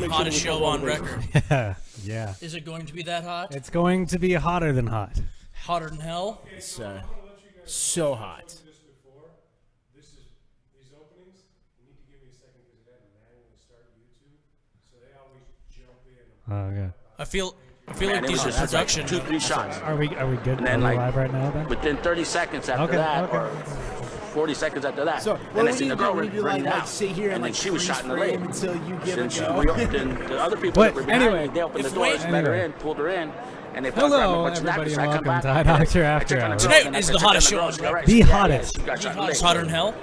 the hottest show on record. Yeah. Is it going to be that hot? It's going to be hotter than hot. Hotter than hell? It's so hot. These openings, you need to give me a second because it had to manually start YouTube, so they always jump in. Oh, yeah. I feel like these are production. 2-3 shots. Are we good? And then, Are we like, live right now then? Within 30 seconds after Okay, that, okay. or 40 seconds after that, So then I what see do the you girl do? You running like out, sit here and then like she was shot in the leg. until you give Then it she go. then the other people But that were behind anyway, me, they opened the if door, we- let her in, pulled her in, and they thought I Hello, grabbed a bunch of everybody, napkins. and I come welcome back, to I iDoctor I After checked on the Hours. girl, Tonight and I is said, the check on hottest the show girl, on she got record. arrested. The Yeah, hottest. she got shot in the It's leg. hotter than hell?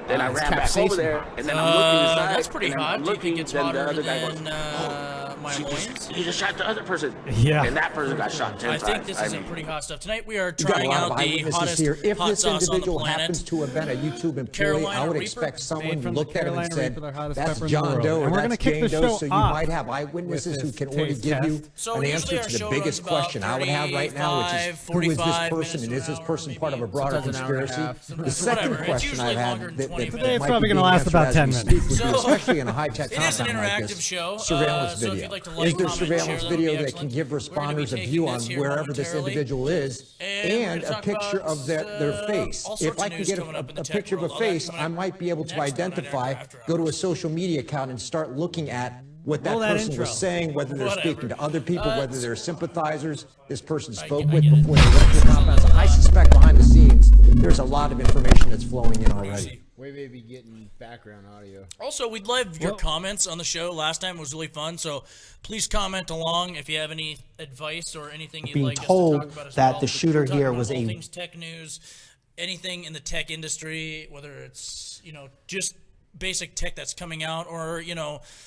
Then I It's ran back capsaicin. over there, and then I'm looking inside. That's pretty and hot. I'm Do you think looking, it's then the hotter other guy goes, than my She loins? just shot the other person. Yeah. And that person got shot 10 I times. think this is I some mean, pretty hot stuff. Tonight we are You got a trying lot of out the eyewitnesses hottest here. If hot this sauce on the individual planet. happens to have been a YouTube employee, Carolina I would Reaper, expect made someone from the looked at him and Carolina said, Reaper, the hottest that's pepper in the John world. Doe And or we're gonna that's kick Jane the Doe, show so you off might have eyewitnesses with who this can only taste give you test. So an usually answer our to the show biggest runs about question I would have right now, which is 35, who is this 45 person and minutes is to this an person hour, part of a maybe. broader Sometimes an hour and a conspiracy? half. The second Whatever. It's question usually I've longer had than 20 Today minutes. it's might probably be gonna being last about answered 10 as we minutes. speak would be, So, especially in a high-tech It is an compound like interactive this. show. Surveillance So if video. you'd like to Is like, there comment, surveillance share, video that'd be that can excellent. give We're gonna be responders a taking view on this here wherever this momentarily. individual is And we're and gonna a talk picture about, of their face? all If sorts I of can news get coming up in the a tech picture of a world. All that face, coming I up might be able to next time on identify, After go to a Hours. social media account and start looking at what that Roll that person intro. was saying, whether they're Whatever. speaking to other people, whether they're sympathizers this person spoke I with get it. before they left the compound. So I suspect behind the scenes, there's a lot of information that's flowing in already. We may be getting background audio. Also, we'd love your comments on the show. Last time was really fun, so please comment along if you have any advice or anything you'd Being like told us to talk about as that well. the shooter We're talking here about was all a- things tech news, anything in the tech industry, whether it's just basic tech that's coming out, or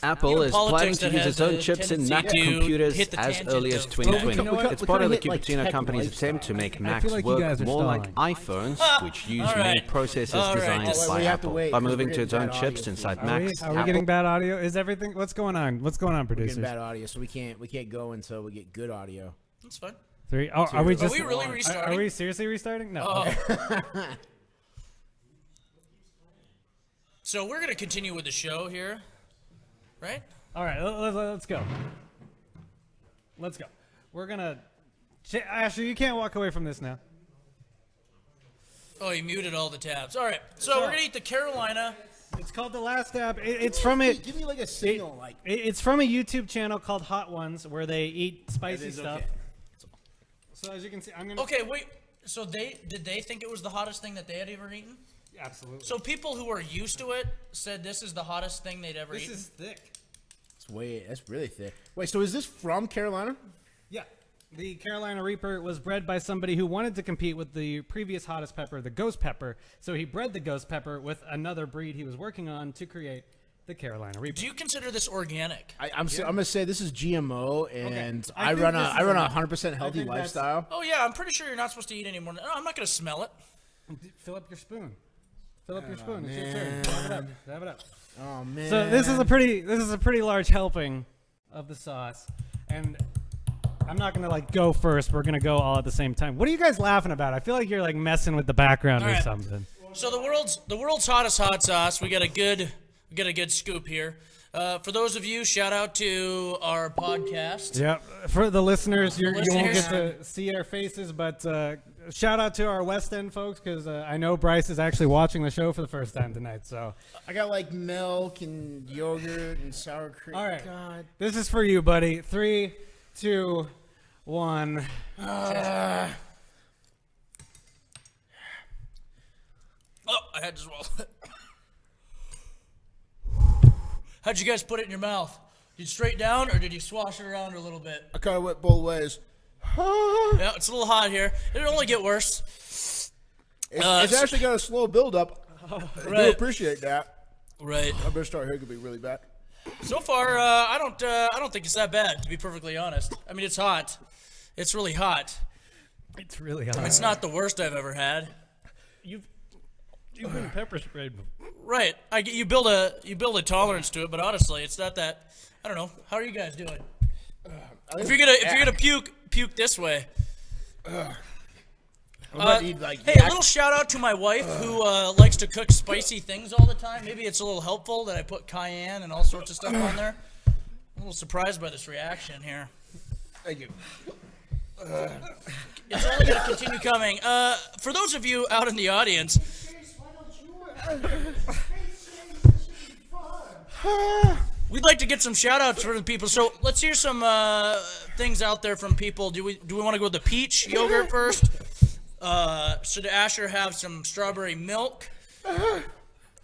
Apple is planning politics to that use has its own a chips in tendency Mac to computers hit the as tangent early as of 2020. tech. It's part of the hit, like, Cupertino tech company's lifestyle. attempt to make I Macs feel like you work guys are more like stalling. iPhones, which use All new right. processors All right. designed Well, by we have to Apple. wait, By 'cause we're moving to getting its own bad chips audio. inside Are we, Macs, are we Apple getting bad audio? Is everything? What's going on? What's going on, We're getting producers? bad audio, so we can't go until we get good audio. That's fine. Three. Oh, are we Are just? we really Are restarting? we seriously restarting? No. Oh. So we're gonna continue with the show here, right? All right, let's go. Let's go. We're gonna. Ashley, you can't walk away from this now. Oh, he muted all the tabs. All right, so we're gonna eat the Carolina. It's called The Last Tab. It's from it. Give me like a signal, like. It's from a YouTube channel called Hot Ones, where they eat spicy is stuff. okay. So as you can see, I'm gonna. Okay, wait. So did they think it was the hottest thing that they had ever eaten? Absolutely. So people who are used to it said this is the hottest thing they'd ever This eaten. is thick. That's really thick. Wait, so is this from Carolina? Yeah. The Carolina Reaper was bred by somebody who wanted to compete with the previous hottest pepper, the ghost pepper. So he bred the ghost pepper with another breed he was working on to create the Carolina Reaper. Do you consider this organic? I'm gonna say this is GMO, and I I think run this a is I run a- a 100% healthy think that's- lifestyle. Oh yeah, I'm pretty sure you're not supposed to eat anymore. No, I'm not gonna smell it. Fill up your spoon. Fill up your spoon. It's your turn. Dab it up. Dab it up. Oh man. So this is a pretty large helping of the sauce, and I'm not gonna go first. We're gonna go all at the same time. What are you guys laughing about? I feel like you're messing with the background All or right. something. So the world's hottest hot sauce. We got a good scoop here. For those of you, shout out to our podcast. Yeah, for the listeners, you won't get listeners. to see our faces, but shout out to our West End folks because I know Bryce is actually watching the show for the first time tonight. So, I got like milk and yogurt and sour cream. all right, God. this is for you, buddy. 3, 2, 1. Oh, I had to swallow it. How'd you guys put it in your mouth? Did you straight down or did you swash it around a little bit? I kind of went both ways. Yeah, it's a little hot here. It'll only get worse. It's actually got a slow build up. I do Right. appreciate that. Right. I better start here. Could be really bad. So far, I don't think it's that bad, to be perfectly honest. I mean, it's hot. It's really hot. It's really hot. It's not the worst I've ever had. You've been pepper sprayed before. Right. You build a tolerance to it, but honestly, it's not that. I don't know. How are you guys doing? If you're gonna puke this way. I'm about to eat, like, Hey, a little shout out to my wife who likes to cook spicy things all the time. Maybe it's a little helpful that I put cayenne and all sorts of stuff on there. A little surprised by this reaction here. Thank you. It's only going to continue coming. For those of you out in the audience, we'd like to get some shout-outs for the people. So let's hear some things out there from people. Do we want to go with the peach yogurt first? Should Asher have some strawberry milk?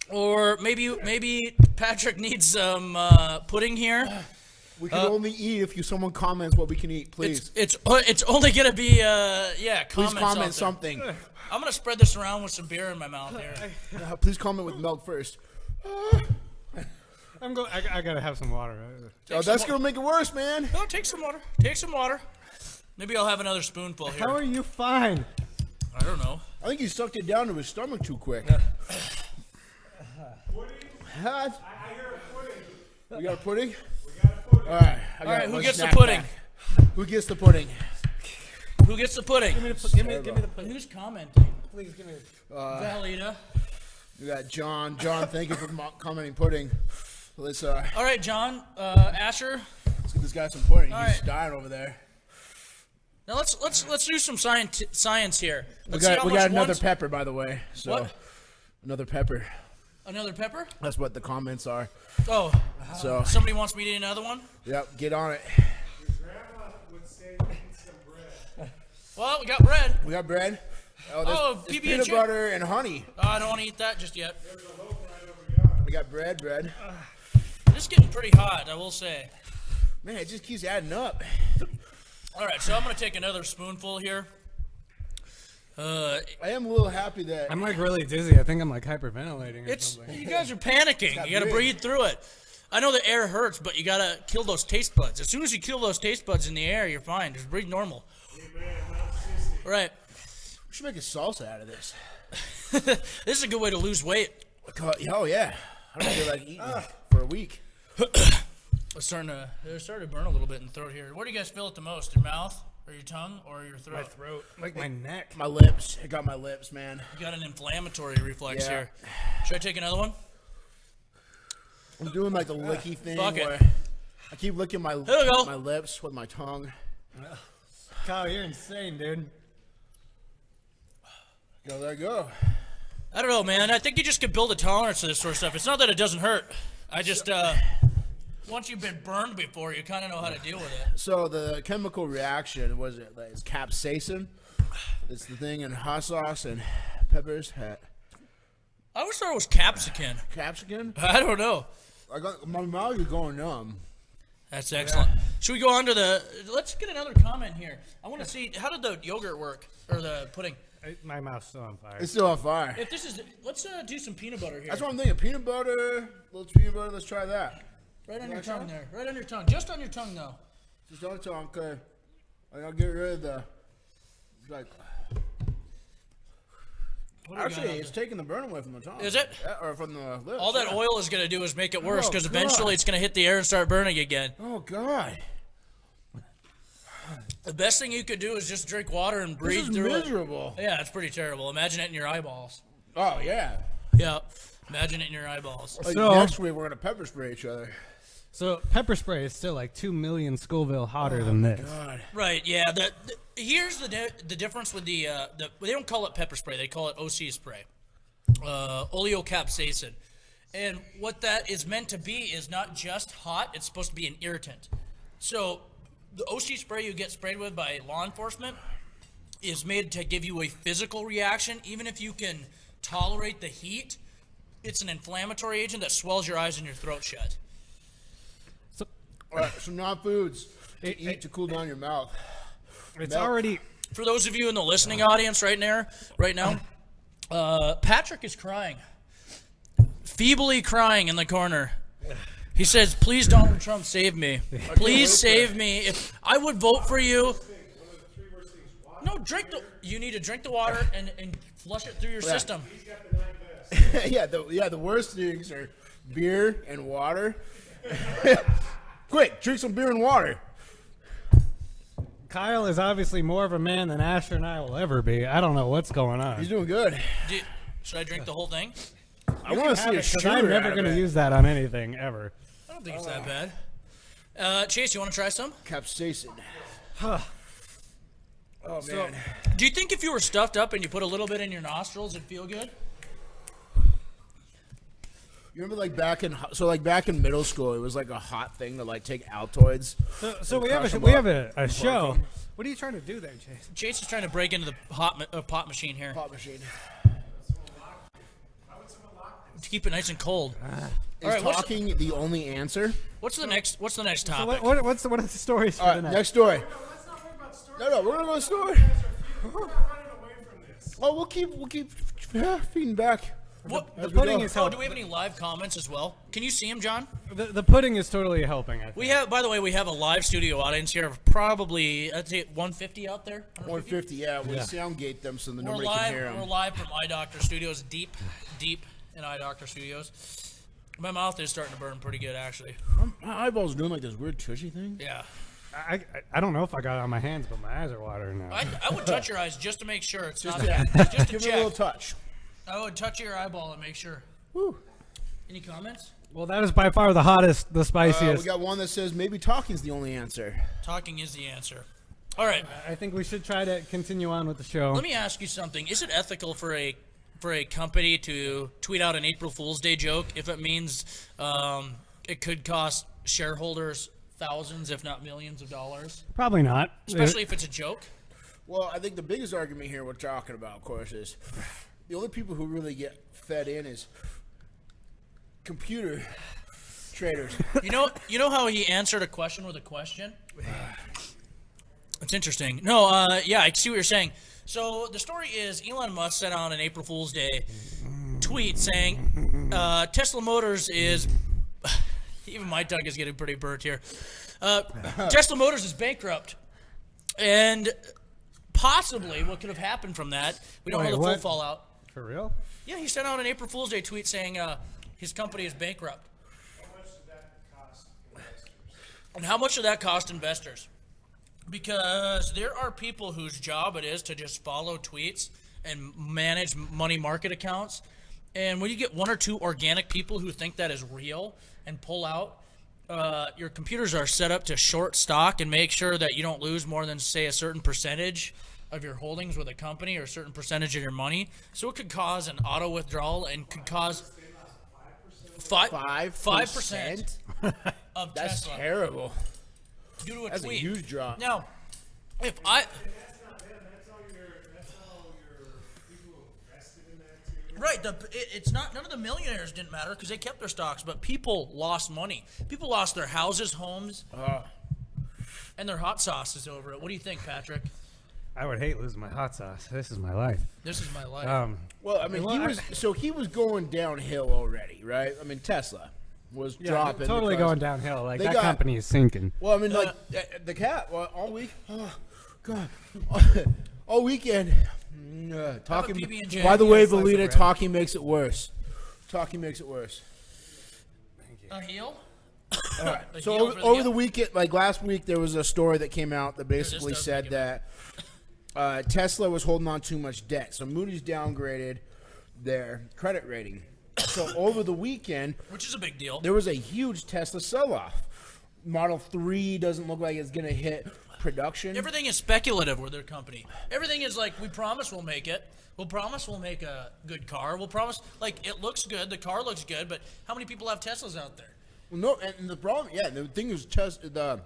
Or maybe Patrick needs some pudding here. We can only eat if someone comments what we can eat, please. It's only gonna be Please comment something. something. I'm gonna spread this around with some beer in my mouth here. Please comment with milk first. I gotta have some water. Oh, that's gonna make it worse, man. No, take some water. Take some water. Maybe I'll have another spoonful here. How are you fine? I don't know. I think he sucked it down to his stomach too quick. What? We got a pudding? All right. All right, who gets the pudding? Who gets the pudding? Who gets the pudding? Give me the pudding. Who's commenting? Please give me. Valida. We got John. John, thank you for commenting pudding. Let's All right, John. Asher. let's get this guy some pudding. All He's right. dying over there. Now let's do some science here. We Let's see how got much another one's- pepper, by the way. So What? another pepper. Another pepper? That's what the comments are. Oh, So somebody wants me to eat another one? yep, get on it. Grandma would say eat some bread. Well, we got bread. We got bread. Oh, there's PB and peanut chip. butter and honey. Oh, I don't want to eat that just yet. We got bread. This is getting pretty hot, I will say. Man, it just keeps adding up. All right, so I'm going to take another spoonful here. I am a little happy that I'm like really dizzy. I think I'm like hyperventilating or It's something. you guys are panicking. You got to big. breathe through it. I know the air hurts, but you got to kill those taste buds. As soon as you kill those taste buds in the air, you're fine. Just breathe normal. Right. we should make a salsa out of this. This is a good way to lose weight. Oh yeah, I don't feel like eating for a week. It's starting to burn a little bit in the throat here. Where do you guys feel it the most? Your mouth, or your tongue, or your throat? My throat, like my neck. My lips. It got my lips, man. You got an inflammatory reflex Yeah. here. Should I take another one? I'm doing like the licky thing Fuck it. where I keep licking my we go. my lips with my tongue. Kyle, you're insane, dude. Go there, go. I don't know, man. I think you just could build a tolerance to this sort of stuff. It's not that it doesn't hurt. I just once you've been burned before, you kind of know how to deal with it. So the chemical reaction was it? Like, it's capsaicin. It's the thing in hot sauce and peppers. I always thought it was capsicum. Capsicum. I don't know. I got my mouth is going numb. That's excellent. Should we go on to the? Let's get another comment here. I want to see how did the yogurt work or the pudding. My mouth's still on fire. It's still on fire. If this is, let's do some peanut butter here. That's what I'm thinking. Peanut butter, little peanut butter. Let's try that. Right on your tongue there. Right on your tongue. Just on your tongue though. Just on tongue, okay. I gotta get rid of the. Like, What do we got actually, out it's there? taking the burn away from the tongue. Is it? Yeah, or from the lips. All that yeah. oil is going to do is make it worse Oh, because God. eventually it's going to hit the air and start burning again. Oh God. The best thing you could do is just drink water and This breathe is through miserable. it. Yeah, it's pretty terrible. Imagine it in your eyeballs. Oh yeah. Yeah, imagine it in your eyeballs. Like, So- next week we're gonna pepper spray each other. So pepper spray is still like 2 million Scoville hotter than this. God. Right? Yeah. Here's the difference with the they don't call it pepper spray. They call it OC spray, oleocapsaicin, and what that is meant to be is not just hot. It's supposed to be an irritant. So the OC spray you get sprayed with by law enforcement is made to give you a physical reaction, even if you can tolerate the heat. It's an inflammatory agent that swells your eyes and your throat shut. All right, some non-foods to eat to cool down your mouth. It's Milk. already. For those of you in the listening audience right now, Patrick is crying, feebly crying in the corner. He says, "Please, Donald Trump, save me. Please save me. If I would vote for you." No, you need to drink the water and flush it through your system. yeah, the worst things are beer and water. Quick, drink some beer and water. Kyle is obviously more of a man than Asher and I will ever be. I don't know what's going on. He's doing good. Should I drink the whole thing? I want to see a Because shooter I'm never out going of to it. use that on anything ever. I don't think it's that bad. Chase, you want to try some? Capsaicin. Oh, man. Do you think if you were stuffed up and you put a little bit in your nostrils, it'd feel good? You remember, back in middle school, it was like a hot thing to take Altoids. So we have a show. What are you trying to do there, Chase? Chase is trying to break into the pot machine here Pop machine. to keep it nice and cold. Is talking the only answer? What's the next So topic? what are the stories for All right, tonight? next story. No, we're gonna go to the story. Oh, we'll keep feeding back. What? The pudding is Oh, helping. do we have any live comments as well? Can you see them, John? The pudding is totally helping. I think. We have, by the way, we have a live studio audience here of probably, I'd say 150 out there. 150, yeah. We soundgate them so that We're nobody can hear live. We're them. live from iDoctor Studios, deep in iDoctor Studios. My mouth is starting to burn pretty good, actually. My eyeballs doing this weird tushy thing. Yeah. I don't know if I got it on my hands, but my eyes are watering now. I would touch your eyes just to make sure it's not Yeah, just to give it a little check. touch. I would touch your eyeball and make sure. Woo. Any comments? Well, that is by far the hottest, the We spiciest. got one that says maybe talking's the only answer. Talking is the answer. All right. I think we should try to continue on with the show. Let me ask you something. Is it ethical for a company to tweet out an April Fool's Day joke if it means it could cost shareholders thousands, if not millions of dollars? Probably not. Especially if it's a joke. Well, I think the biggest argument here we're talking about, of course, is the only people who really get fed in is computer traders. You know how he answered a question with a question? It's interesting. No, yeah, I see what you're saying. So the story is Elon Musk sent out an April Fool's Day tweet saying Tesla Motors is even my tongue is getting pretty burnt here. Tesla Motors is bankrupt, and possibly what could have happened from that, we don't know the full what? fallout. For real? Yeah, he sent out an April Fool's Day tweet saying his company is bankrupt. How much did that cost investors? And how much did that cost investors? Because there are people whose job it is to just follow tweets and manage money market accounts. And when you get one or two organic people who think that is real and pull out, your computers are set up to short stock and make sure that you don't lose more than, say, a certain percentage of your holdings with a company or a certain percentage of your money. So it could cause an auto withdrawal and could cause 5% of That's Tesla terrible. due to a That's tweet. a huge drop. Now, if I... That's not them. That's all your people who invested in that too. Right, it's not. None of the millionaires didn't matter because they kept their stocks, but people lost money. People lost their houses, homes, and their hot sauces over it. What do you think, Patrick? I would hate losing my hot sauce. This is my life. This is my life. Well, I mean, he was going downhill already, right? I mean, Tesla was dropping. Totally because going downhill. Like, they that got- company is sinking. Well, I mean, the cat all week. Oh God, all weekend. Talking. PB&J. By the way, Slice of Valita, bread. talking makes it worse. Talking makes it worse. A heel? All right. A So heel for over heel? the weekend, like last week, there was a story that came out that basically does said make it that Tesla was holding on too much debt. So Moody's downgraded their credit rating. So over the weekend, Which is a big deal. there was a huge Tesla sell-off. Model 3 doesn't look like it's going to hit production. Everything is speculative with their company. Everything is like, we promise we'll make it. We'll promise we'll make a good car. We'll promise, like, it looks good. The car looks good, but how many people have Teslas out there? No, and the problem, the thing is, the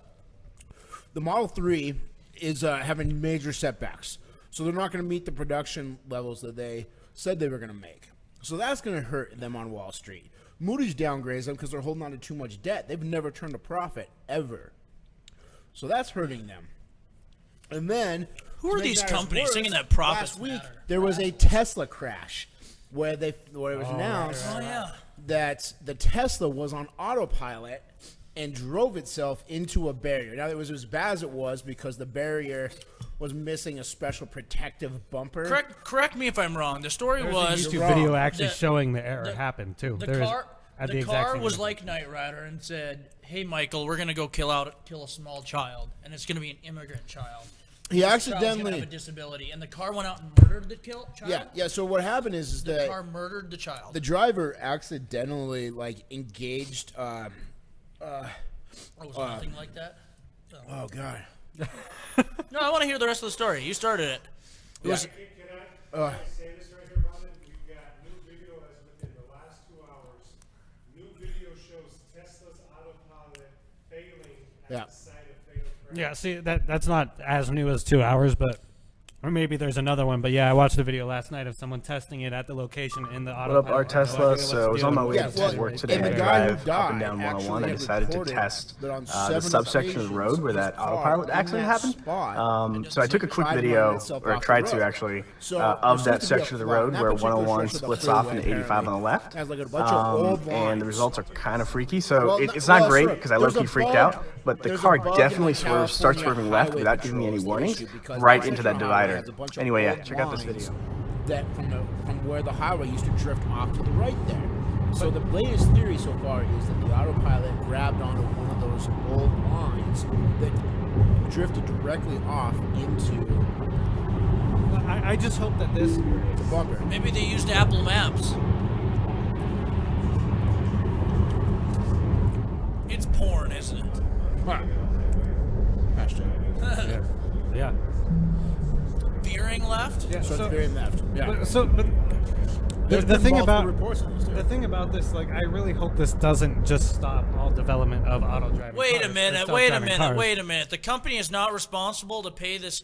Model 3 is having major setbacks. So they're not going to meet the production levels that they said they were going to make. So that's going to hurt them on Wall Street. Moody's downgrades them because they're holding on to too much debt. They've never turned a profit, ever. So that's hurting them. And then, Who are to make these matters companies worse, thinking that profits last week, matter? there was a Tesla crash where it was announced Oh, yeah. that the Tesla was on autopilot and drove itself into a barrier. Now, it was as bad as it was because the barrier was missing a special protective bumper. Correct me if I'm wrong. The story There's was a YouTube wrong. video actually The- showing the error the- happen, too. the There is- car. at The exact car same was time. like Knight Rider and said, "Hey, Michael, we're gonna go kill a small child, and it's gonna be an immigrant child. He This child's gonna accidentally, have a disability." And the car went out and murdered the child. yeah. So what happened is The that car murdered the child. the driver accidentally engaged Or was it nothing like that? Oh God. No, I want to hear the rest of the story. You started it. It was. Can I say this right here about it? We've got new video as within the last 2 hours. New video shows Tesla's autopilot failing at the site of fatal crash. Yeah, see, that's not as new as 2 hours, but or maybe there's another one. But yeah, I watched the video last night of someone testing it at the location in the auto. What up, our Tesla? So I was on my way Yeah, to well, work today. and I the guy who drive up and died down 101. I actually decided to reported test that on the 7 subsection of the road where that occasions autopilot his car accident in that happened. spot So I took a quick tried to video, run itself or off the tried to road. actually, So of that there's supposed to be section a of the flat, road and that where particular 101 stretch of the splits off freeway into 85 on the left. has like a bunch of old And the lines. results are kind of freaky. So Well, it's not well, great sure. because I There's low-key a freaked bug- out, but the there's a car bug in definitely the starts California swerving left highway without giving me any patrol warnings, station because right the into that Central Highway divider. has a bunch of Anyway, yeah, old check out this lines video. That from where the highway used to drift off to the right there. So the latest theory so far is that the autopilot grabbed onto one of those old lines that drifted directly off into I just hope that this. the bumper. Maybe they used Apple Maps. It's porn, isn't it? Hashtag. Yeah. Veering left? Yeah. So it's very left. Yeah. But There's the been thing multiple about reports on this, too. the thing about this, like, I really hope this doesn't just stop all development of auto driving. Wait cars, a or minute, self-driving wait a minute, cars. wait a minute. The company is not responsible to pay this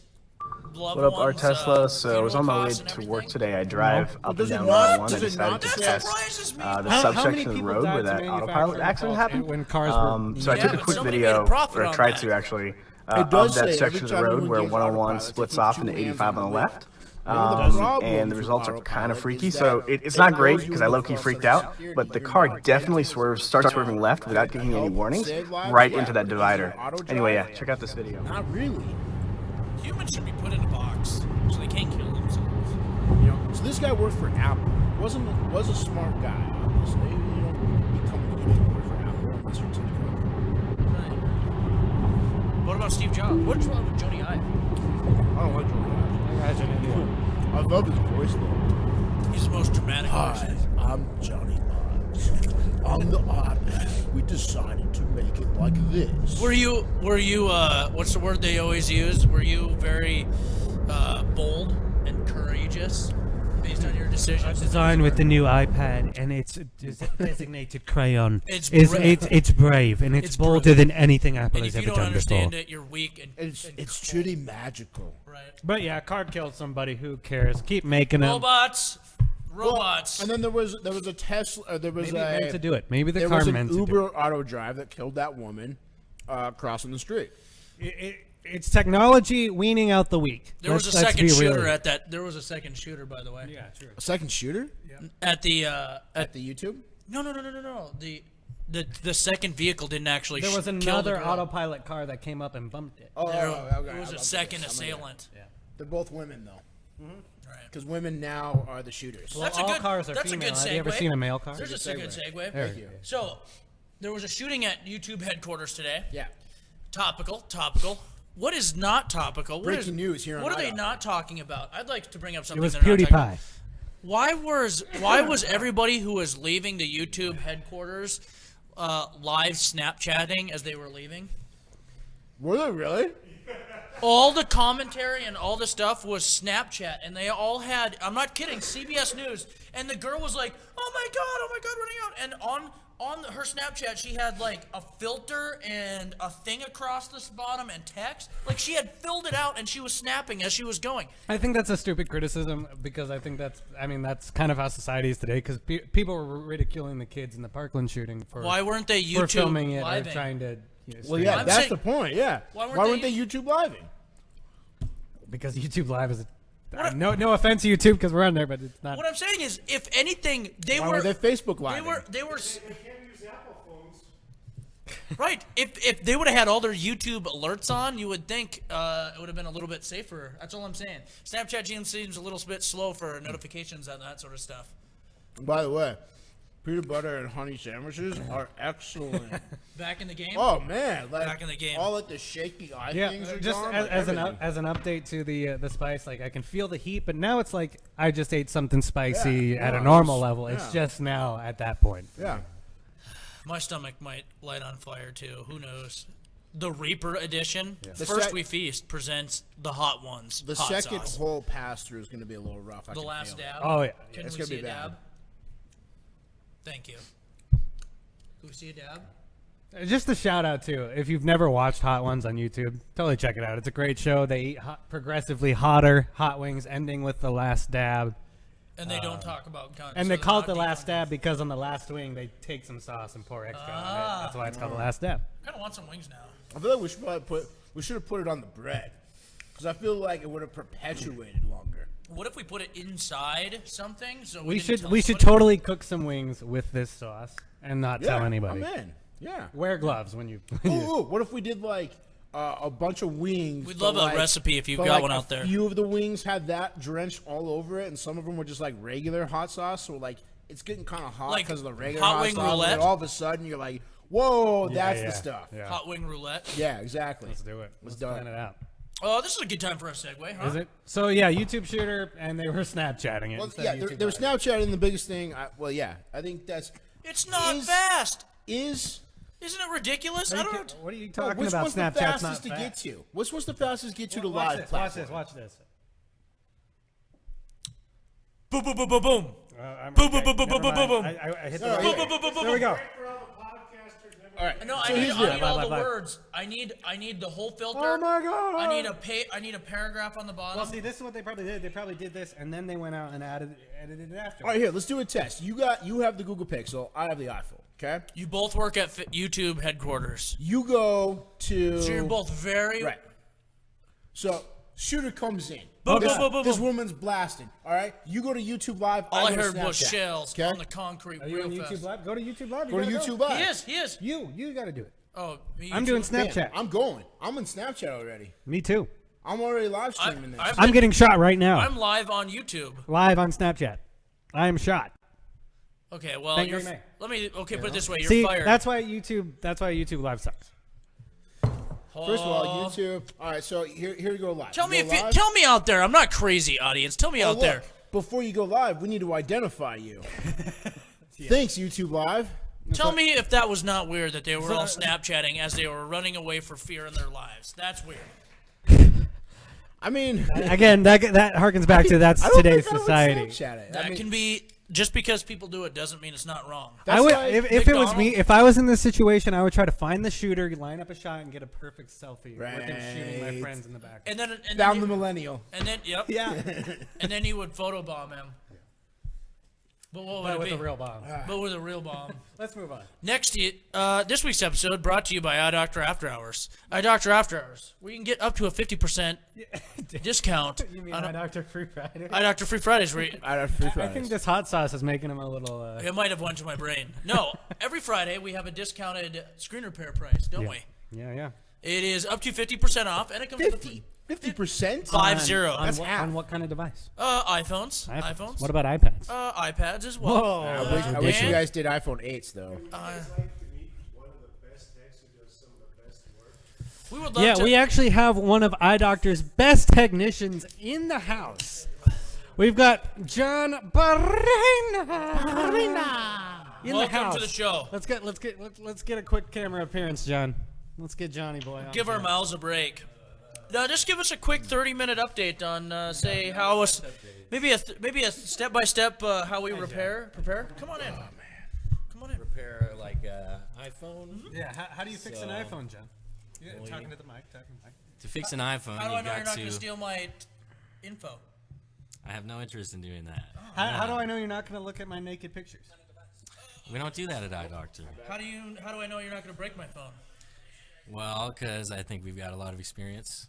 loved What up, our one's, Tesla? So I was funeral on my way costs and to everything? work today. I drive up and does it down not- 101. I does it decided not to say- That test surprises me. the How many subsection of the people road died where to that manufacture autopilot accident cars happened. when cars were- So I Yeah, took a but quick somebody video, made a profit or on tried that. to actually, It does of that say section every of the time road you where engage 101 autopilot, splits take off two into hands 85 on the on the left. And the results are kind of freaky, so it's not great because I low-key freaked out, but the car definitely starts swerving left without giving me any warnings, right into that divider. Anyway, yeah, check out this video. Not really. Humans should be put in a box so they can't kill themselves. You know, so this guy worked for Apple. Was a smart guy, obviously. You don't become an idiot and work for Apple unless you're Tim Cook. Right. What about Steve Jobs? What's wrong with Joni Ive? I don't like Joe Imagine it. I love his voice though. He's the most dramatic Hi, person. I'm Johnny Ive. I'm the artist. We decided to make it like this. Were you, what's the word they always use? Were you very bold and courageous based on your decisions? Designed with the new iPad, and it's designated crayon. It's It's brave. it's brave, and it's, It's bolder brilliant. than anything Apple And has if you ever don't done before. understand it, you're weak and It's truly magical. right. But yeah, car killed somebody. Who cares? Keep making them. Robots. And then there was a Tesla. There was Maybe it meant to do it. Maybe the there car was an meant to do Uber it. auto drive that killed that woman crossing the street. It's technology weaning out the weak. There was a Let's second be shooter real. at that. There was a second shooter, by the way. Yeah, true. A second shooter At the at the YouTube. no. The second vehicle didn't actually. There was kill the another girl. autopilot car that came up and bumped it. Oh, There, okay, it was I'm a with second you. I'm with you. assailant. They're both women though, Right. because women now are the shooters. Well, That's all a good. cars are that's female. a good segue. Have you ever seen a male car? There's a good segue. There you go. So, there was a shooting at YouTube headquarters today. Yeah. Topical. What is not topical? What Breaking is- news here on What are they iDoctor. not talking about? I'd like to bring up It something. was they're not talking about. PewDiePie. Why was everybody who was leaving the YouTube headquarters live Snapchatting as they were leaving? Were they really? All the commentary and all the stuff was Snapchat, and they all had, I'm not kidding, CBS News, and the girl was like, oh my god, running out, and on her Snapchat, she had like a filter and a thing across the bottom and text. Like she had filled it out and she was snapping as she was going. I think that's a stupid criticism because I think that's kind of how society is today. Because people were ridiculing the kids in the Parkland shooting for Why weren't they for YouTube filming it living? or trying to. Well, stream yeah, it. I'm that's saying- the point. Yeah. Why Why weren't weren't they they YouTube living? Because YouTube Live is. No offense to YouTube because we're on there, but it's not. What I'm saying is, if anything, they Why were were they Facebook live? they were They can't use Apple phones. right. If they would have had all their YouTube alerts on, you would think it would have been a little bit safer. That's all I'm saying. Snapchat seems a little bit slow for notifications and that sort of stuff. By the way, peanut butter and honey sandwiches are excellent. Back in the game. Oh man, like Back in the game. all like the shaky eye Yeah, things are just gone, as like an everything. as an update to the spice, like I can feel the heat, but now it's like I just ate something spicy Yeah, at a no, normal it's- level. It's yeah. just now at that point. Yeah. My stomach might light on fire too. Who knows? The Reaper edition. The First sec- We Feast presents the hot ones. The hot second sauce. whole pass through is going to be a little rough. I The can last feel it. dab. Oh, yeah. Can It's we gonna see be a bad. dab? Thank you. Can we see a dab? Just a shout out too. If you've never watched Hot Ones on YouTube, totally check it out. It's a great show. They eat progressively hotter hot wings, ending with the last dab. And they don't talk about guns. And so they they're call it not the deep last on- dab because on the last wing they take some sauce and pour extra on it. That's why it's called the last dab. I kind of want some wings now. I feel like we should have put it on the bread, because I feel like it would have perpetuated longer. What if we put it inside something? So We didn't should tell we should anybody? totally cook some wings with this sauce and not tell anybody. I'm in. Yeah. Wear gloves when you. Ooh, what if we did like a bunch of wings? We'd but, love a like- recipe if you've but, got like, one out there. A few of the wings had that drenched all over it, and some of them were just like regular hot sauce. So like it's getting kind of hot Like because of the regular hot hot wing sauce. roulette? And all of a sudden you're like, whoa, that's yeah, the stuff. yeah. Hot wing roulette. Yeah, exactly. Let's do it. Let's do it. plan it out. Oh, this is a good time for a segue, huh? Is it? So yeah, YouTube shooter, and they were Snapchatting it. Well, instead yeah, of they're YouTube Live. Snapchatting the biggest thing. I think that's It's not Is- fast. is. Isn't it ridiculous? I don't. What are you No, talking which about? one's the Snapchat's fastest not to fast. get to? Which one's the fastest to get to the Watch live this. Watch platform? this. Watch this. Boom, boom, boom, boom, boom. I'm Boom, okay. boom, boom, boom, Never boom, boom, mind. boom. I hit the No, wrong yeah. button. Boom, boom, boom, There we go. For all the podcasters, never All right. No, So I need here's all the- Live. the words. I need the whole filter. Oh my god! I need a paragraph on the bottom. Well, see, this is what they probably did. They probably did this, and then they went out and edited it after. All right, here. Let's do a test. You have the Google Pixel. I have the iPhone. Okay. You both work at YouTube headquarters. You go to. So you're both very Right. So shooter comes in. Boom, this, boom, boom, boom, this boom. woman's blasting. All right. You go to YouTube Live. All I go to heard was Snapchat, shells okay? on the concrete Are you real on fast. YouTube Live? Go to YouTube Live. Go to You YouTube gotta Live. He is. You got to do it. Oh, I'm doing YouTube. Snapchat. I'm going. I'm in Snapchat already. Me too. I'm already live streaming this. I'm getting shot right now. I'm live on YouTube. Live on Snapchat. I am shot. Okay, well, Thank you're, you, May. let me. Okay, put it this way: you're See, fired. that's why YouTube Live sucks. First of all, YouTube. All right. So here you go live. Tell me go if you, live. tell me out there. I'm not crazy, audience. Tell me Oh, out there. look, before you go live, we need to identify you. Thanks, YouTube Live. Tell me if that was not weird that they were all Snapchatting as they were running away for fear in their lives. That's weird. I mean, Again, that harkens back to that's I don't today's think I would society. Snapchat it. That I mean, can be just because people do it doesn't mean it's not wrong. that's I would, like if it was me, McDonald's. if I was in this situation, I would try to find the shooter, line up a shot, and get a perfect selfie with him shooting my Right. friends in the back. And then down you, the millennial. and then yep. Yeah, And then you would photobomb him. But what would but it with be? a real bomb. But with a real bomb. Let's move on. Next, this week's episode brought to you by iDoctor After Hours. iDoctor After Hours, where you can get up to a 50% discount You mean on Dr. Free Friday? iDoctor Free Fridays. Where I think this hot sauce is making him a little. it might have went to my brain. No, every Friday we have a discounted screen repair price, don't we? Yeah. It is up to 50% off, and it comes with 50%? 50. That's half. On what kind of device? iPhones. What about iPads? iPads as well. Whoa. I wish you and- guys did iPhone 8s, though. I'd like to meet one of the best techs who does some of the best work. We would love Yeah, to. we actually have one of iDoctor's best technicians in the house. We've got John Barrena in the Welcome house. to the show. Let's get a quick camera appearance, John. Let's get Johnny boy on. Give our mouths a break. Just give us a quick 30-minute update on, say, how us, maybe a step-by-step how we prepare. Come on in. Come on in. Repair like iPhone. Yeah, how do you fix an iPhone, John? Talking to the mic. To fix an iPhone, How do I you know you're got not going to to. steal my info? I have no interest in doing that. How do I know you're not going to look at my naked pictures? We don't do that at iDoctor. How do I know you're not going to break my phone? Well, because I think we've got a lot of experience.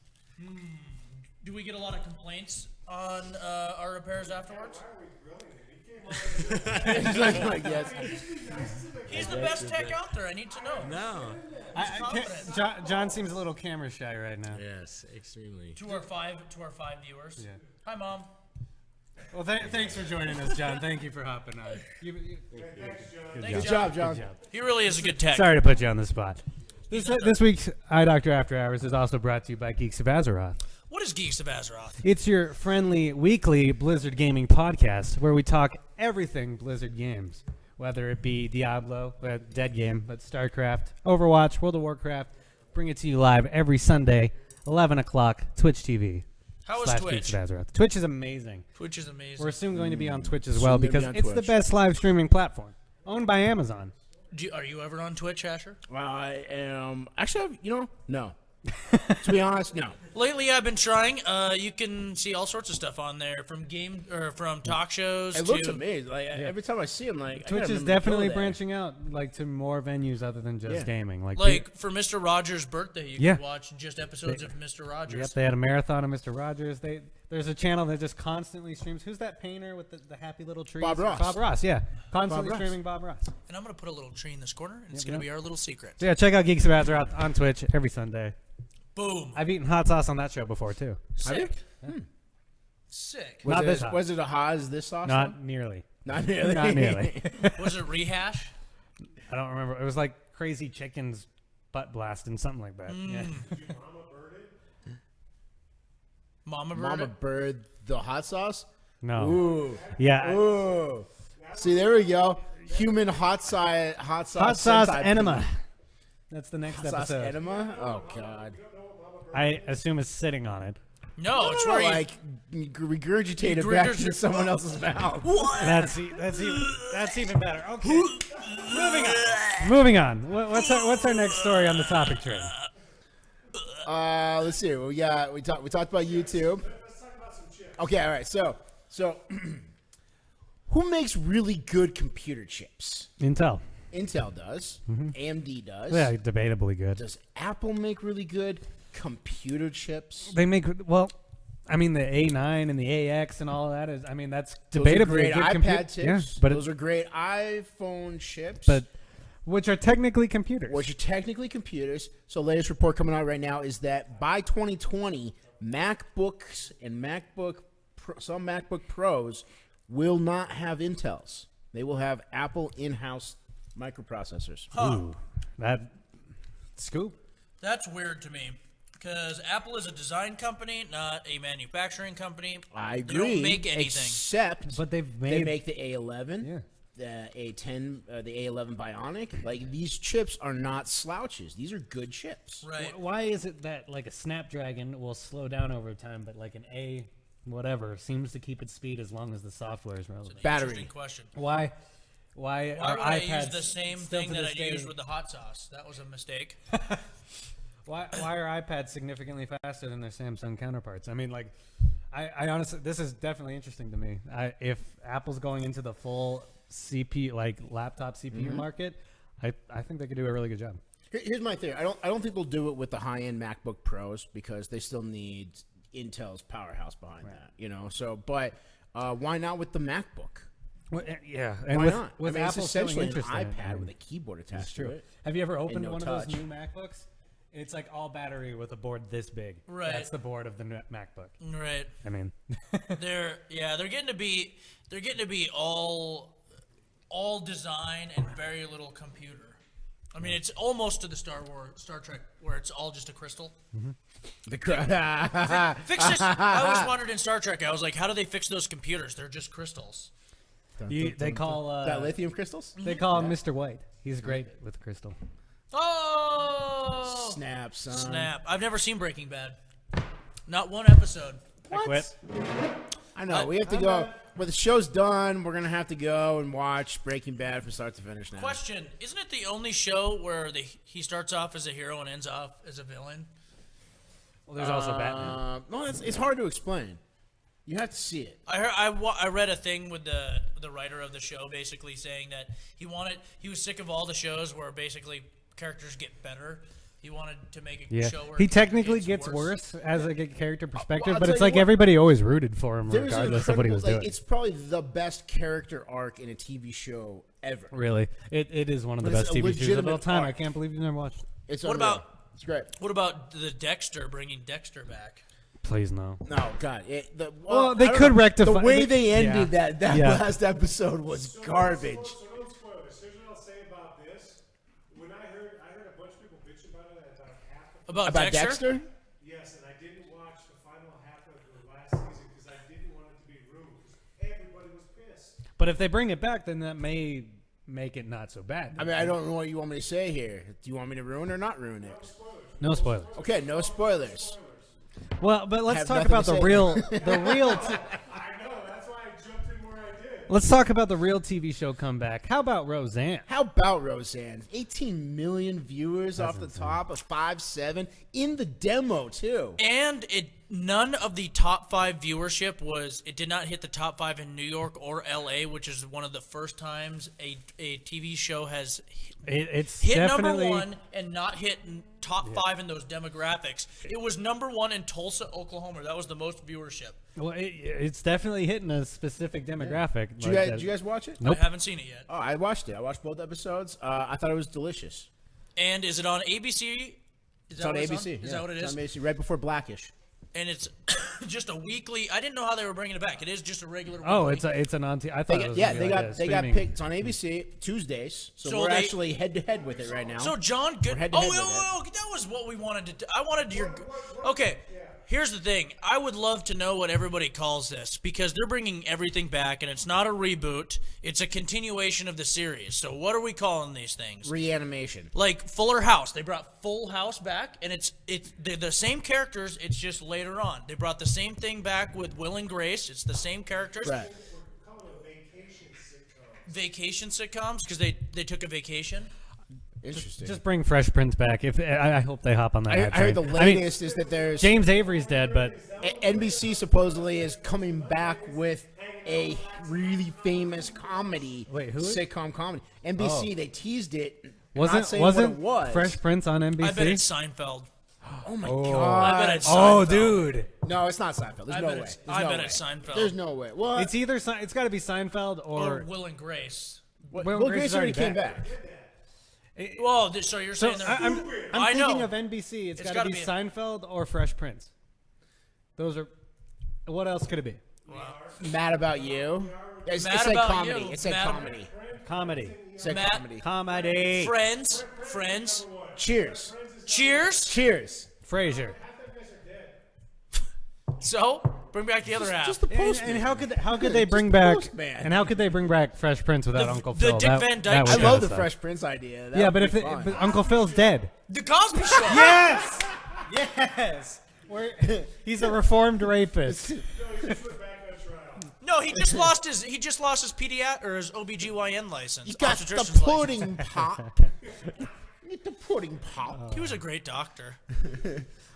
Do we get a lot of complaints on our repairs afterwards? He's like, yes. He's the best tech out there. I need to know. No. John seems a little camera shy right now. Yes, extremely. To our five viewers. Yeah. Hi, Mom. Well, thanks for joining us, John. Thank you for hopping on. Thanks, Good job, John. He really is a good tech. Sorry to put you on the spot. This week's iDoctor After Hours is also brought to you by Geeks of Azeroth. What is Geeks of Azeroth? It's your friendly weekly Blizzard gaming podcast where we talk everything Blizzard games. whether it be Diablo, dead game, but StarCraft, Overwatch, World of Warcraft. Bring it to you live every Sunday, 11 o'clock, Twitch TV. How is Twitch? Geeks of Azeroth. Twitch is amazing. Twitch is amazing. We're soon going to be on Twitch as Soon well gonna be because on it's the Twitch. best live streaming platform, owned by Amazon. Are you ever on Twitch, Asher? I am actually, no. To be honest, no. Lately, I've been trying. You can see all sorts of stuff on there, from talk shows. It to, looks amazing. Like every time I see him, like I Twitch gotta is remember to go definitely there. branching out to more venues other than just Yeah. gaming. Like for Mr. Rogers' birthday, you can watch just episodes of Mr. Rogers. Yep, they had a marathon of Mr. Rogers. There's a channel that just constantly streams. Who's that painter with the happy little trees? Bob Ross. Bob Ross, yeah. Constantly Ross. streaming Bob Ross. And I'm gonna put a little tree in this corner, and it's gonna be our little secret. So yeah, check out Geeks of Azeroth on Twitch every Sunday. Boom. I've eaten hot sauce on that show before, too. Sick. Sick. Not this hot. Was it a hot as this sauce? Not nearly. Not nearly. Not nearly. Was it rehash? I don't remember. It was like Crazy Chicken's butt blast and something like that. Yeah. Mama bird. Mama Bird, the hot sauce. No. Ooh. Yeah. Ooh. See, there we go. Human hot sauce. Hot Sauce centipede. enema. That's the next Hot sauce episode. enema. Oh God. I assume it's sitting on it. No, it's No, where you, like regurgitate it back into someone else's mouth. That's even better. Okay. Moving on. What's our next story on the topic train? Let's see. We talked about YouTube. Okay, all right. So who makes really good computer chips? Intel. Intel does. AMD does. Yeah, debatably good. Does Apple make really good computer chips? They make the A9 and the AX and all of that is. I mean, that's Those are debatably great good iPad chips. Yeah, but those are great iPhone chips. but which are technically computers. which are technically computers. So, latest report coming out right now is that by 2020, MacBooks and some MacBook Pros will not have Intels. They will have Apple in-house microprocessors. Ooh, that scoop. That's weird to me because Apple is a design company, not a manufacturing company. I They agree. don't make anything. Except But they made make the A11, the A10, the A11 Bionic. Like, these chips are not slouches. These are good chips. Right. Why is it that like a Snapdragon will slow down over time, but like an A whatever seems to keep its speed as long as the software is relevant? Battery. Interesting question. Why Why are would I iPads use the same still thing to that this I day- used with the hot sauce? That was a mistake. Why are iPads significantly faster than their Samsung counterparts? I mean, like, I honestly, this is definitely interesting to me. If Apple's going into the full CPU, like laptop CPU market, I think they could do a really good job. Here's my theory. I don't think they'll do it with the high-end MacBook Pros because they still need Intel's powerhouse behind that. You know. So, but why not with the MacBook? Well, yeah, and Why with, not? With I mean, Apple it's showing essentially an interest in it, iPad and with a keyboard it's attached to true. it. Have you ever opened no one of touch. those new MacBooks? It's like all battery with a board this big. Right. That's the board of the MacBook. Right. I mean, They're getting to be all design and very little computer. I mean, it's almost to the Star Trek, where it's all just a crystal. The Fix this. I always wondered in Star Trek. I was like, how do they fix those computers? They're just crystals. they call that lithium crystals. they call him Mr. White. He's great with crystal. Oh, Snap, son. snap! I've never seen Breaking Bad. Not one episode. I quit. I know. We have to go. When the show's done, we're gonna have to go and watch Breaking Bad from start to finish now. Question: isn't it the only show where he starts off as a hero and ends off as a villain? Well, there's also Batman. No, it's hard to explain. You have to see it. I read a thing with the writer of the show basically saying that he was sick of all the shows where basically characters get better. He wanted to make a show where He technically gets worse as a character perspective, I'll but tell it's you like what, everybody always rooted for him There's an regardless of what he was incredible- doing. It's probably the best character arc in a TV show ever. Really, it is one of the It's best a TV shows of all legitimate time. I arc. can't believe you've never watched it. It's What unreal. about- It's great. What about the Dexter, bringing Dexter back? Please no. No, God. Well, they I don't could know. rectify- The way they- they ended yeah. that Yeah. last episode was garbage. So don't spoil this. Here's what I'll say about this. When I heard a bunch of people bitch about it at half of About About Dexter? Dexter? yes, and I didn't watch the final half of the last season because I didn't want it to be ruined because everybody was pissed. But if they bring it back, then that may make it not so bad. I mean, I don't know what you want me to say here. Do you want me to ruin or not ruin it? No spoilers. Okay, no spoilers. Well, but let's Have talk nothing about to the say. real, I know, that's why I jumped in where I did. Let's talk about the real TV show comeback. How about Roseanne? How about Roseanne? 18 million viewers off the top of 5.7 in the demo too. And none of the top 5 viewership it did not hit the top 5 in New York or LA, which is one of the first times a TV show has It's hit definitely number 1 and not hit top 5 in those demographics. It was number 1 in Tulsa, Oklahoma. That was the most viewership. Well, it's definitely hitting a specific demographic. Did you guys watch it? Nope. I haven't seen it yet. Oh, I watched it. I watched both episodes. I thought it was delicious. And is it on ABC? It's on ABC. Is that what it is? It's on ABC, right before Blackish. And it's just a weekly. I didn't know how they were bringing it back. It is just a regular. Oh, weekly. it's an on. I thought it was They got streaming. picked. It's on ABC Tuesdays, so we're actually head to head with it right now. So John, good. head to head with That was what we wanted to do. I wanted your. Okay, here's the thing. I would love to know what everybody calls this because they're bringing everything back, and it's not a reboot. It's a continuation of the series. So what are we calling these things? Reanimation. Like Fuller House. They brought Full House back, and they're the same characters. It's just later on. They brought the same thing back with Will and Grace. It's the same characters. Right. We're calling it Vacation sitcoms because they took a vacation. Interesting. Just bring Fresh Prince back. If I hope they hop on that. I heard the latest is that there's James Avery's dead, but NBC supposedly is coming back with a really famous comedy. Wait, who is? Sitcom comedy. NBC, they teased it. wasn't not saying what it wasn't was. Fresh Prince on NBC? I bet it's Seinfeld. Oh my god! I bet it's Oh, Seinfeld. dude, No, it's not Seinfeld. There's no way. There's I no bet way. it's Seinfeld. There's no way. What? it's either it's got to be Seinfeld or or. Will and Grace. Will Grace already came back. Well, so you're So saying they're I'm I thinking know. of NBC. It's got to gotta be be- Seinfeld or Fresh Prince. Those are. What else could it be? Mad About You. It Mad said About comedy. You. It said Mad- comedy. Comedy. It said Matt- comedy. Comedy. Friends. Cheers. Cheers. Cheers. Frasier. So bring back the other half. Just the postman. And how could they bring the back postman. and how could they bring back Fresh Prince without Uncle the Phil? Dick That- Van that Dyke would I show. kinda love the suck. Fresh Prince idea. That Yeah, would but be if fun. but Uncle Phil's dead. The Cosby Show. Yes. Yes. He's a reformed rapist. No, he just lost his pediat or his OBGYN license. You got the obstetrician's license. pudding pop. Get the pudding pop. He was a great doctor.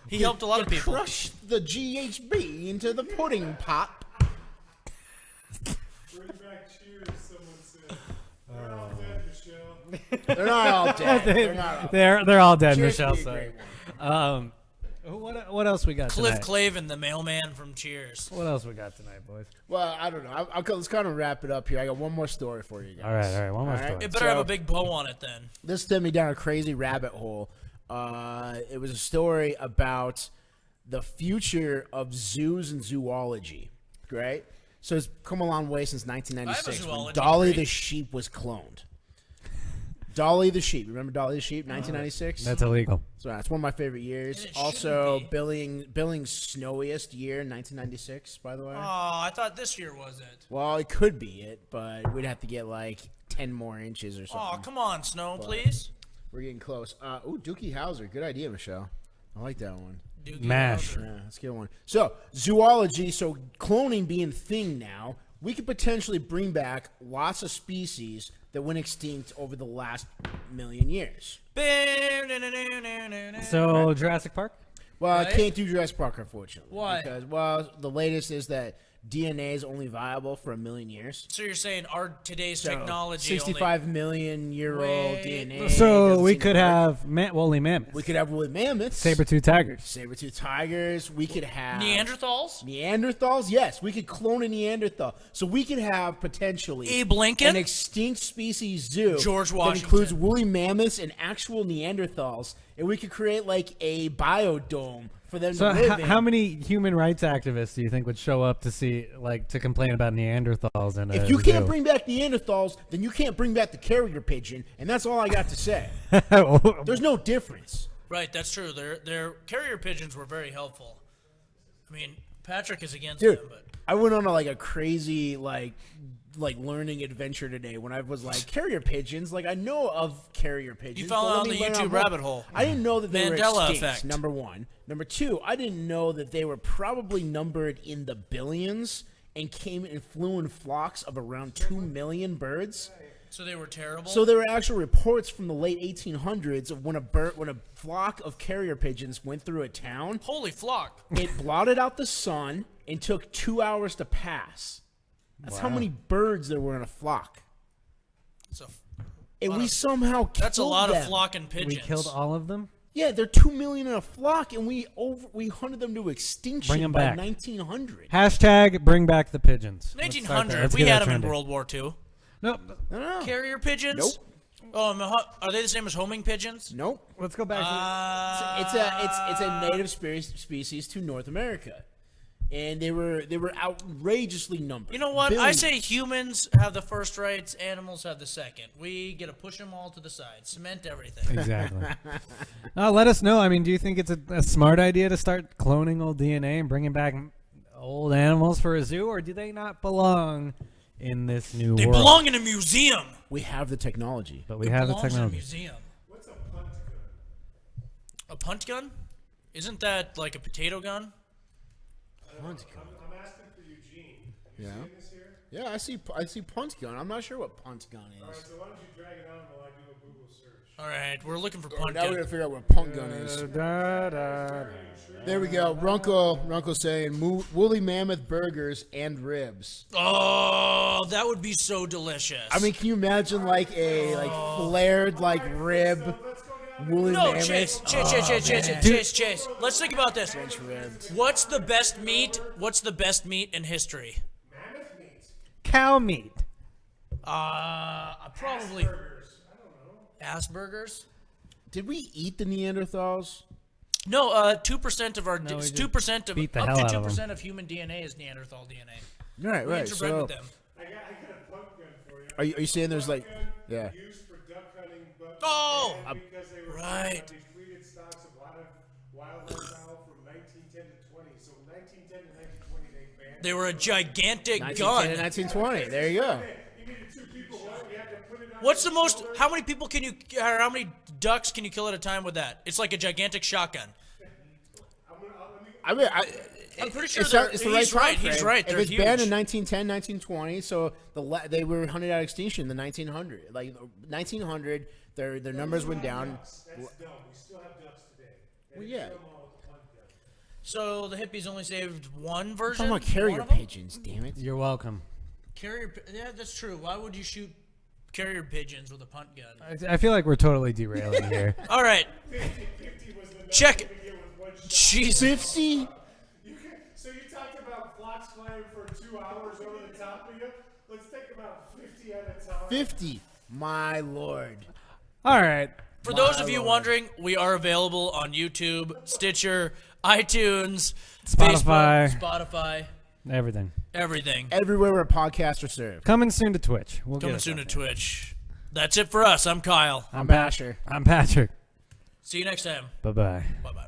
He helped a lot of people. Crush the GHB into the pudding pop. Bring back Cheers, someone said. They're all dead, Michelle. They're not all dead. They're not all They're all dead, Cheers Michelle. would be a Sorry. great What else we got Cliff tonight? Clavin, the mailman from Cheers. What else we got tonight, boys? Well, I don't know. Let's kind of wrap it up here. I got one more story for you guys. All right. One more All right. story. It better have a big bow on it then. This sent me down a crazy rabbit hole. It was a story about the future of zoos and zoology, right? So it's come a long way since 1996 when zoology Dolly degree. the sheep was cloned. Dolly the sheep. Remember Dolly the sheep, 1996? That's illegal. So that's one of my favorite years. And it Also, shouldn't Billings' snowiest year, 1996, by the way. Oh, I thought this year was it. Well, it could be it, but we'd have to get like 10 more inches or something. Oh, come on, Snow, please. We're getting close. Dookie Howser. Good idea, Michelle. I like that one. Doogie Mash. Howser. Yeah, let's get one. So, zoology, so cloning being a thing now, we could potentially bring back lots of species that went extinct over the last million years. So Jurassic Park. Well, I Right? can't do Jurassic Park, unfortunately. Why? Because, well, the latest is that DNA is only viable for 1 million years. So you're saying our today's So, technology 65 million year old Wait. DNA. So doesn't we seem to could work. have woolly mammoths, We could have woolly mammoths. saber-tooth tigers. Saber-tooth tigers. We could have Neanderthals? Neanderthals. Yes, we could clone a Neanderthal. So we could have potentially Abe Lincoln? an extinct species zoo. George that Washington. includes woolly mammoths and actual Neanderthals, and we could create like a biodome for them So to live in. how many human rights activists do you think would show up to see, like, to complain about Neanderthals? In If you can't bring back Neanderthals, then you can't bring back the carrier pigeon, and that's all I got to say. There's no difference. Right, that's true. Their carrier pigeons were very helpful. I mean, Patrick is against Dude, him, but I went on a crazy like learning adventure today when I was like carrier pigeons. Like I know of carrier pigeons. you fell but let on me the learn YouTube more. rabbit hole. I didn't know that they were Mandela extinct. effect. Number one. Number two, I didn't know that they were probably numbered in the billions and flew in flocks of around 2 million birds. So they were terrible. So there were actual reports from the late 1800s of when a flock of carrier pigeons went through a town. Holy flock! It blotted out the sun and took 2 hours to pass. That's how many birds there were in a flock. And we somehow killed That's a lot them. of flocking pigeons. We killed all of them. Yeah, they're 2 million in a flock, and we hunted them to extinction Bring 'em by back. 1900. Hashtag bring back the pigeons. Let's start there. 1900. Let's We get had that them in trending. World War II. Nope. No. Carrier pigeons? Nope. Are they the same as homing pigeons? Nope. Let's go back. It's a native species to North America, and they were outrageously numbered. You know what? I Billions. say humans have the first rights, animals have the second. We get to push them all to the side, cement everything. Exactly. Let us know. I mean, do you think it's a smart idea to start cloning old DNA and bringing back old animals for a zoo, or do they not belong in this new They world? belong in a museum. We have the technology. But we It have the belongs in a technology. museum. What's a punt gun? A punt gun? Isn't that like a potato gun? I'm asking for Eugene. Have you Yeah. seen this here? Yeah, I see punt gun. I'm not sure what punt gun All right, is. so why don't you drag it on while I do a Google search? All right, we're looking for punt Now we gun. gotta figure out what punt gun is. There we go. Runko saying woolly mammoth burgers and ribs. Oh, that would be so delicious. I mean, can you imagine like a flared rib, woolly no, mammoth? Chase. Let's think about this. Ribbed. What's the best meat? What's the best meat in history? Mammoth meat. Cow meat. Probably Asperger's. Did we eat the Neanderthals? No, 2% of our No, we just 2% of beat the up hell to out of 2% of human DNA is Neanderthal DNA. Right, We right. interbred So, with them. I got a punt gun for you. are you saying there's Punt gun yeah? used for duck hunting, but Oh! banned because they were Right. depleted stocks of wildlife fowl from 1910 to 20. So 1910 to 1920 they banned. They were a gigantic 1910 gun. and 1920. There you go. You needed two people. You had to put it on. What's the your most? shoulder. How many people can you? Or how many ducks can you kill at a time with that? It's like a gigantic shotgun. I mean, I'm pretty sure it's they're- the he's right right, time he's frame. right, If they're it's banned huge. in 1910, 1920, so they were hunted out of extinction in the 1900. Like 1900, their numbers went down. That's dumb. We still have ducks today. Well, yeah. Kill them all with the punt gun. So the hippies only saved one I'm version. talking about One carrier of them? pigeons. Damn it. You're welcome. Yeah, that's true. Why would you shoot carrier pigeons with a punt gun? I feel like we're totally derailing here. All right, 50 was the number check. you could get with one shot. Jesus. 50. So you talked about flocks flying for 2 hours over the top of you. Let's take about 50 at a time. 50. My lord. All right. For those of you wondering, we are available on YouTube, Stitcher, iTunes, Spotify. Facebook, Spotify, Everything. everything. Everywhere where podcasts are served. Coming soon to Twitch. We'll Coming get soon to it out there. Twitch. That's it for us. I'm Kyle. I'm Asher. I'm Patrick. See you next time. Bye-bye. Bye bye.